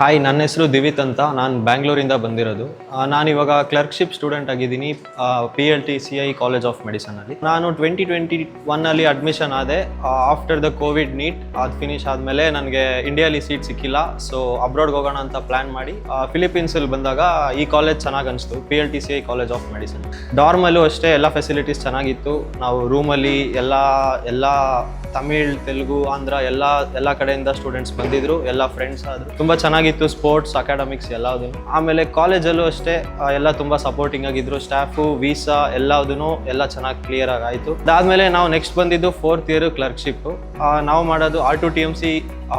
Hi, ನನ್ನ ಹೆಸರು ದಿವಿತ್ ಅಂತ. ನಾನು ಬ್ಯಾಂಗ್ಳೂರಿಂದ ಬಂದಿರೋದು. ನಾನಿವಾಗ ಕ್ಲರ್ಕ್ಶಿಪ್ ಸ್ಟೂಡೆಂಟ್ ಆಗಿದ್ದೀನಿ PLTCI ಕಾಲೇಜ್ ಆಫ್ ಮೆಡಿಸನಲ್ಲಿ. ನಾನು 2021 ಅಡ್ಮಿಷನ್ ಆದೆ. ಆಫ್ಟರ್ ದ ಕೋವಿಡ್ ನೀಟ್ ಅದು ಫಿನಿಶ್ ಆದಮೇಲೆ ನನಗೆ ಇಂಡಿಯಾಲಿ ಸೀಟ್ ಸಿಕ್ಕಿಲ್ಲ. ಸೊ ಅಬ್ರಾಡ್ಗೆ ಹೋಗೋಣ ಅಂತ ಪ್ಲ್ಯಾನ್ ಮಾಡಿ ಫಿಲಿಪೀನ್ಸಲ್ಲಿ ಬಂದಾಗ ಈ ಕಾಲೇಜ್ ಚೆನ್ನಾಗಿ ಅನಿಸ್ತು, PLTCI ಕಾಲೇಜ್ ಆಫ್ ಮೆಡಿಸನ್. ಡಾರ್ಮಲ್ಲೂ ಅಷ್ಟೇ ಎಲ್ಲ ಫೆಸಿಲಿಟೀಸ್ ಚೆನ್ನಾಗಿತ್ತು. ನಾವು ರೂಮಲ್ಲಿ ಎಲ್ಲ ತಮಿಳ್, ತೆಲುಗು, ಆಂಧ್ರ ಎಲ್ಲ ಕಡೆಯಿಂದ ಸ್ಟೂಡೆಂಟ್ಸ್ ಬಂದಿದ್ರು, ಎಲ್ಲ ಫ್ರೆಂಡ್ಸ್ ಆದರು. ತುಂಬ ಚೆನ್ನಾಗಿತ್ತು, ಸ್ಪೋರ್ಟ್ಸ್, ಅಕಾಡೆಮಿಕ್ಸ್ ಎಲ್ಲದೂ. ಆಮೇಲೆ ಕಾಲೇಜಲ್ಲೂ ಅಷ್ಟೇ ಎಲ್ಲ ತುಂಬ ಸಪೋರ್ಟಿಂಗ್ ಆಗಿದ್ರು. ಸ್ಟಾಫು, ವೀಸಾ ಎಲ್ಲ ಚೆನ್ನಾಗಿ ಕ್ಲಿಯರ್ ಆಗಾಯಿತು. ಅದಾದಮೇಲೆ ನಾವು ನೆಕ್ಸ್ಟ್ ಬಂದಿದ್ದು 4th ಇಯರ್ ಕ್ಲರ್ಕ್ಶಿಪ್ಪು. ನಾವು ಮಾಡೋದು R2TMC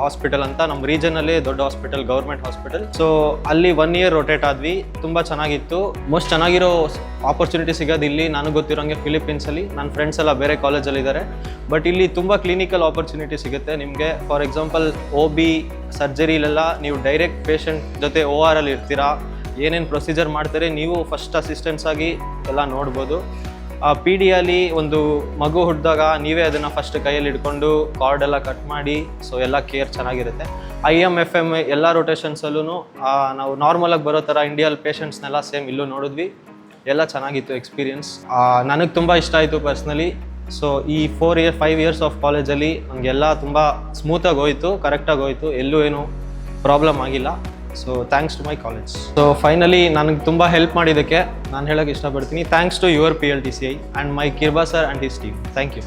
ಹಾಸ್ಪಿಟಲ್ ಅಂತ, ನಮ್ಮ ರೀಜನಲ್ಲಿ ದೊಡ್ಡ ಹಾಸ್ಪಿಟಲ್, ಗೌರ್ಮೆಂಟ್ ಹಾಸ್ಪಿಟಲ್. ಸೊ ಅಲ್ಲಿ 1 year ರೊಟೇಟ್ ಆದ್ವಿ. ತುಂಬ ಚೆನ್ನಾಗಿತ್ತು. ಮೋಸ್ಟ್ ಚೆನ್ನಾಗಿರೋ ಆಪರ್ಚುನಿಟಿ ಸಿಗೋದು ಇಲ್ಲಿ. ನನಗೆ ಗೊತ್ತಿರೋಂಗೆ ಫಿಲಿಪೀನ್ಸಲ್ಲಿ ನನ್ನ ಫ್ರೆಂಡ್ಸ್ ಎಲ್ಲ ಬೇರೆ ಕಾಲೇಜಲ್ಲಿ ಇದ್ದಾರೆ. ಬಟ್ ಇಲ್ಲಿ ತುಂಬ ಕ್ಲಿನಿಕಲ್ ಆಪರ್ಚುನಿಟಿ ಸಿಗುತ್ತೆ ನಿಮಗೆ. ಫಾರ್ ಎಕ್ಸಾಂಪಲ್ OB ಸರ್ಜರಿಲೆಲ್ಲ ನೀವು ಡೈರೆಕ್ಟ್ ಪೇಷಂಟ್ ಜೊತೆ OR ಅಲ್ಲಿ ಇರ್ತೀರಾ. ಏನೇನು ಪ್ರೊಸೀಜರ್ ಮಾಡ್ತಾರೆ ನೀವು ಫಸ್ಟ್ ಅಸಿಸ್ಟೆಂಟ್ಸ್ ಆಗಿ ಎಲ್ಲ ನೋಡ್ಬೋದು. PD ಅಲ್ಲಿ ಒಂದು ಮಗು ಹುಟ್ಟಿದಾಗ ನೀವೇ ಅದನ್ನು ಫಸ್ಟ್ ಕೈಯಲ್ಲಿ ಹಿಡ್ಕೊಂಡು ಕಾರ್ಡ್ ಎಲ್ಲ ಕಟ್ ಮಾಡಿ, ಸೊ ಎಲ್ಲ ಕೇರ್ ಚೆನ್ನಾಗಿರುತ್ತೆ. IM FM ಎಲ್ಲ ರೊಟೇಷನ್ಸಲ್ಲೂ ನಾವು ನಾರ್ಮಲಾಗಿ ಬರೋ ಥರ ಇಂಡಿಯಲ್ ಪೇಷಂಟ್ಸ್ನೆಲ್ಲ ಸೇಮ್ ಇಲ್ಲೂ ನೋಡಿದ್ವಿ. ಎಲ್ಲ ಚೆನ್ನಾಗಿತ್ತು ಎಕ್ಸ್ಪೀರಿಯನ್ಸ್. ನನಗೆ ತುಂಬ ಇಷ್ಟ ಆಯಿತು ಪರ್ಸ್ನಲಿ. ಸೊ ಈ 5 years ಆಫ್ ಕಾಲೇಜಲ್ಲಿ ನನಗೆಲ್ಲ ತುಂಬ ಸ್ಮೂತಾಗಿ ಹೋಯಿತು, ಕರೆಕ್ಟಾಗಿ ಹೋಯಿತು, ಎಲ್ಲೂ ಏನು ಪ್ರಾಬ್ಲಮ್ ಆಗಿಲ್ಲ. So thanks to my college. So finally ನನಗೆ ತುಂಬ ಹೆಲ್ಪ್ ಮಾಡಿದ್ದಕ್ಕೆ ನಾನು ಹೇಳೋಕ್ಕೆ ಇಷ್ಟಪಡ್ತೀನಿ. Thanks to your PLTCI and my Kirba sir and his team. Thank you.